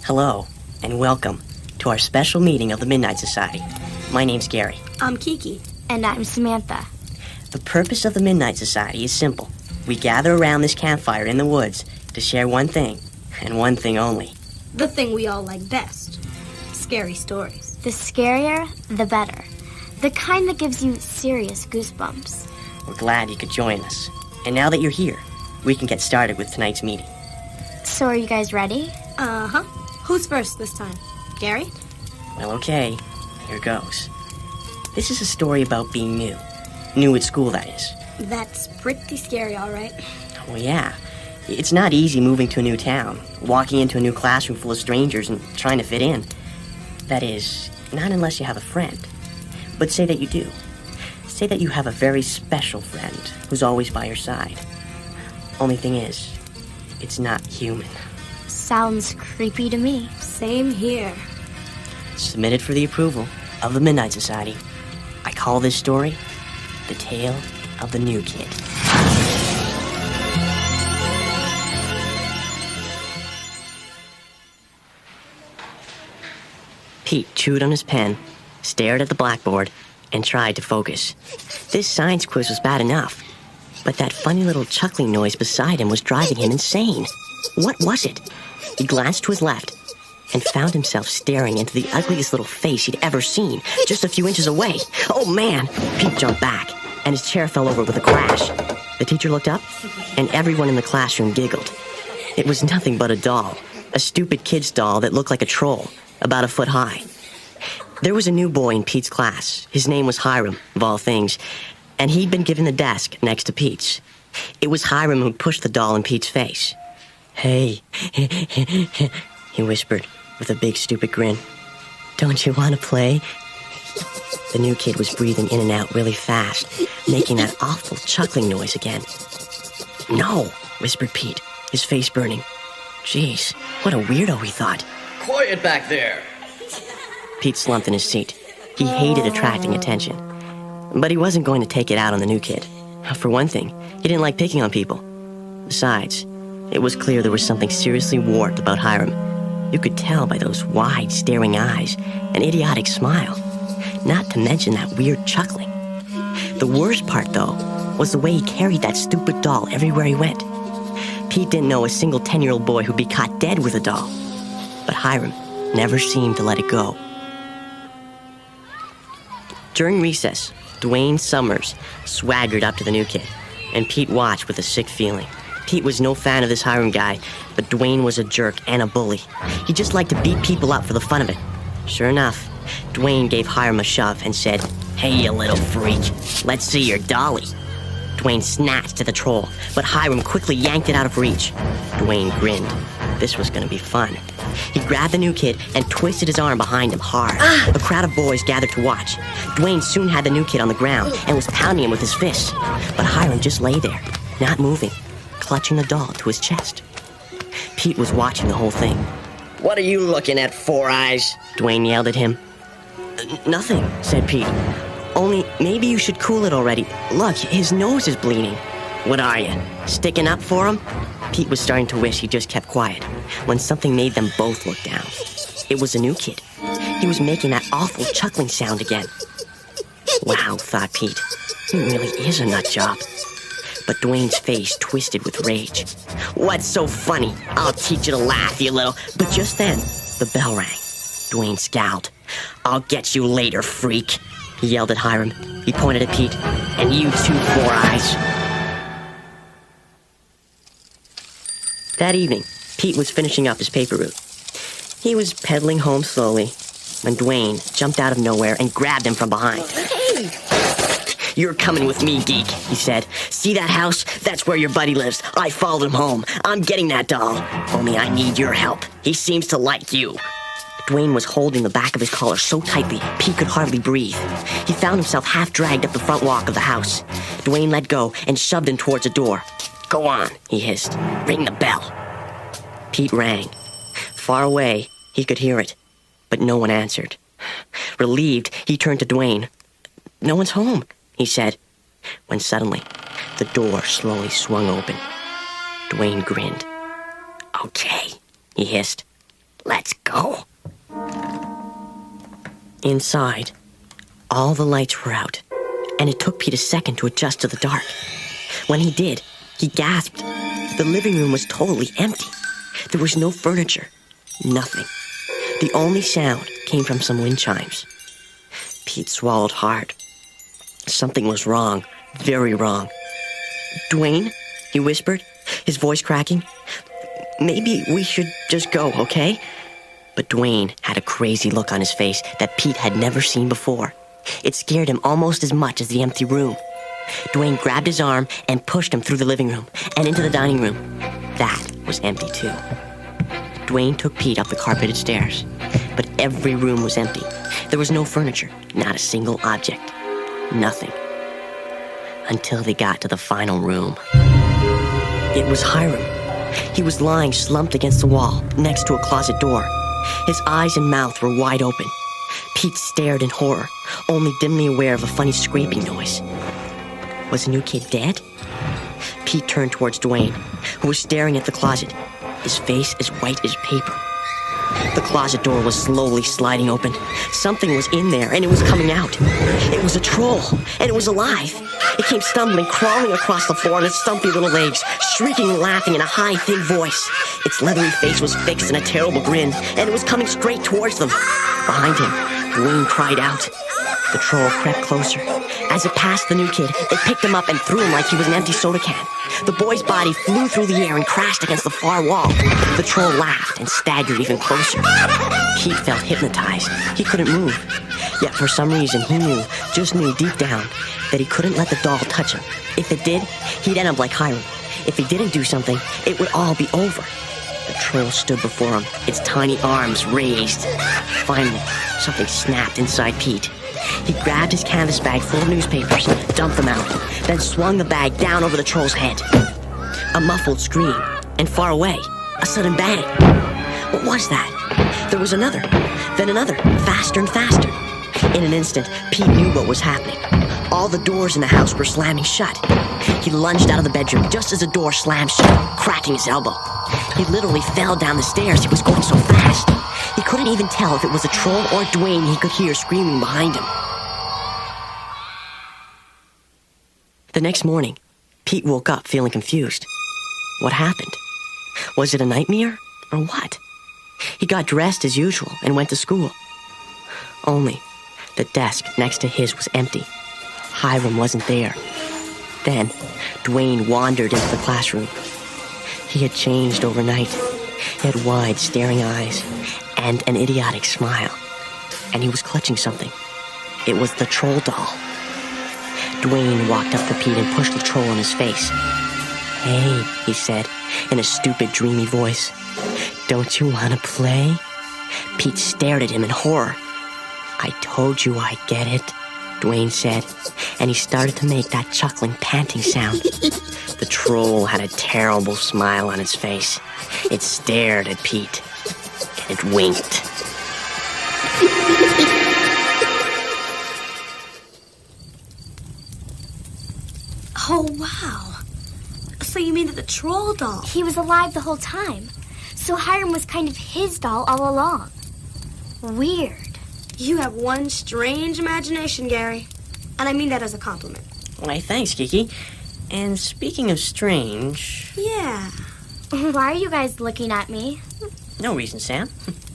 Hello, and welcome to our special meeting of the Midnight Society. My name's Gary. I'm Kiki. And I'm Samantha. The purpose of the Midnight Society is simple. We gather around this campfire in the woods to share one thing, and one thing only. The thing we all like best. Scary stories. The scarier, the better. The kind that gives you serious goosebumps. We're glad you could join us. And now that you're here, we can get started with tonight's meeting. So are you guys ready? Uh-huh. Who's first this time? Gary? Well, okay. Here goes. This is a story about being new. New at school, that is. That's pretty scary, all right. Well, yeah. It's not easy moving to a new town, walking into a new classroom full of strangers and trying to fit in. That is, not unless you have a friend. But say that you do. Say that you have a very special friend who's always by your side. Only thing is, it's not human. Sounds creepy to me. Same here. Submitted for the approval of the Midnight Society. I call this story The Tale of the New Kid. Pete chewed on his pen, stared at the blackboard, and tried to focus. This science quiz was bad enough, but that funny little chuckling noise beside him was driving him insane. What was it? He glanced to his left and found himself staring into the ugliest little face he'd ever seen, just a few inches away. Oh, man! Pete jumped back, and his chair fell over with a crash. The teacher looked up, and everyone in the classroom giggled. It was nothing but a doll, a stupid kid's doll that looked like a troll, about a foot high. There was a new boy in Pete's class. His name was Hiram, of all things, and he'd been given the desk next to Pete's. It was Hiram who pushed the doll in Pete's face. "Hey," he whispered with a big stupid grin. "Don't you want to play?" The new kid was breathing in and out really fast, making that awful chuckling noise again. "No," whispered Pete, his face burning. Jeez, what a weirdo, he thought. "Quiet back there." Pete slumped in his seat. He hated attracting attention, but he wasn't going to take it out on the new kid. For one thing, he didn't like picking on people. Besides, it was clear there was something seriously warped about Hiram. You could tell by those wide, staring eyes, an idiotic smile, not to mention that weird chuckling. The worst part, though, was the way he carried that stupid doll everywhere he went. Pete didn't know a single 10-year-old boy who'd be caught dead with a doll, but Hiram never seemed to let it go. During recess, Dwayne Summers swaggered up to the new kid, and Pete watched with a sick feeling. Pete was no fan of this Hiram guy, but Dwayne was a jerk and a bully. He just liked to beat people up for the fun of it. Sure enough, Dwayne gave Hiram a shove and said, "Hey, you little freak, let's see your dolly." Dwayne snatched at the troll, but Hiram quickly yanked it out of reach. Dwayne grinned. This was going to be fun. He grabbed the new kid and twisted his arm behind him hard. A crowd of boys gathered to watch. Dwayne soon had the new kid on the ground and was pounding him with his fists. But Hiram just lay there, not moving, clutching the doll to his chest. Pete was watching the whole thing. "What are you looking at, Four Eyes?" Dwayne yelled at him. Nothing, said Pete. "Only maybe you should cool it already. Look, his nose is bleeding." "What are you, sticking up for him?" Pete was starting to wish he just kept quiet when something made them both look down. It was a new kid. He was making that awful chuckling sound again. Wow, thought Pete. He really is a nut job. But Dwayne's face twisted with rage. "What's so funny? I'll teach you to laugh, you little..." But just then, the bell rang. Dwayne scowled. "I'll get you later, freak," he yelled at Hiram. He pointed at Pete. "And you too, Four Eyes." That evening, Pete was finishing up his paper route. He was pedaling home slowly when Dwayne jumped out of nowhere and grabbed him from behind. Hey! "You're coming with me, geek," he said. "See that house? That's where your buddy lives. I followed him home. I'm getting that doll. Only I need your help. He seems to like you." Dwayne was holding the back of his collar so tightly, Pete could hardly breathe. He found himself half dragged up the front walk of the house. Dwayne let go and shoved him towards a door. "Go on," he hissed. "Ring the bell." Pete rang. Far away, he could hear it, but no one answered. Relieved, he turned to Dwayne. "No one's home," he said, when suddenly the door slowly swung open. Dwayne grinned. "Okay," he hissed. Let's go. Inside, all the lights were out, and it took Pete a second to adjust to the dark. When he did, he gasped. The living room was totally empty. There was no furniture, nothing. The only sound came from some wind chimes. Pete swallowed hard. Something was wrong, very wrong. "Dwayne," he whispered, his voice cracking. "Maybe we should just go, okay?" But Dwayne had a crazy look on his face that Pete had never seen before. It scared him almost as much as the empty room. Dwayne grabbed his arm and pushed him through the living room and into the dining room. That was empty too. Dwayne took Pete up the carpeted stairs, but every room was empty. There was no furniture, not a single object, nothing. Until they got to the final room. It was Hiram. He was lying slumped against the wall, next to a closet door. His eyes and mouth were wide open. Pete stared in horror, only dimly aware of a funny scraping noise. Was the new kid dead? Pete turned towards Dwayne, who was staring at the closet, his face as white as paper. The closet door was slowly sliding open. Something was in there, and it was coming out. It was a troll, and it was alive. It came stumbling, crawling across the floor on its stumpy little legs, shrieking and laughing in a high, thin voice. Its leathery face was fixed in a terrible grin, and it was coming straight towards them. Behind him, Dwayne cried out. The troll crept closer. As it passed the new kid, it picked him up and threw him like he was an empty soda can. The boy's body flew through the air and crashed against the far wall. The troll laughed and staggered even closer. Pete felt hypnotized. He couldn't move. Yet for some reason he just knew deep down, that he couldn't let the doll touch him. If it did, he'd end up like Hiram. If he didn't do something, it would all be over. The troll stood before him, its tiny arms raised. Finally, something snapped inside Pete. He grabbed his canvas bag full of newspapers, dumped them out, then swung the bag down over the troll's head. A muffled scream, and far away, a sudden bang. What was that? There was another, then another, faster and faster. In an instant, Pete knew what was happening. All the doors in the house were slamming shut. He lunged out of the bedroom just as the door slammed shut, cracking his elbow. He literally fell down the stairs. He was going so fast. He couldn't even tell if it was a troll or Dwayne he could hear screaming behind him. The next morning, Pete woke up feeling confused. What happened? Was it a nightmare or what? He got dressed as usual and went to school. Only the desk next to his was empty. Hiram wasn't there. Then Dwayne wandered into the classroom. He had changed overnight. He had wide, staring eyes and an idiotic smile. And he was clutching something. It was the troll doll. Dwayne walked up to Pete and pushed the troll in his face. "Hey," he said, in a stupid, dreamy voice. "Don't you want to play?" Pete stared at him in horror. "I told you I'd get it," Dwayne said, and he started to make that chuckling, panting sound. The troll had a terrible smile on its face. It stared at Pete, and it winked. Oh, wow. So you mean that the troll doll... He was alive the whole time. So Hiram was kind of his doll all along. Weird. You have one strange imagination, Gary. And I mean that as a compliment. Why, thanks, Kiki. And speaking of strange... Yeah. Why are you guys looking at me? No reason, Sam.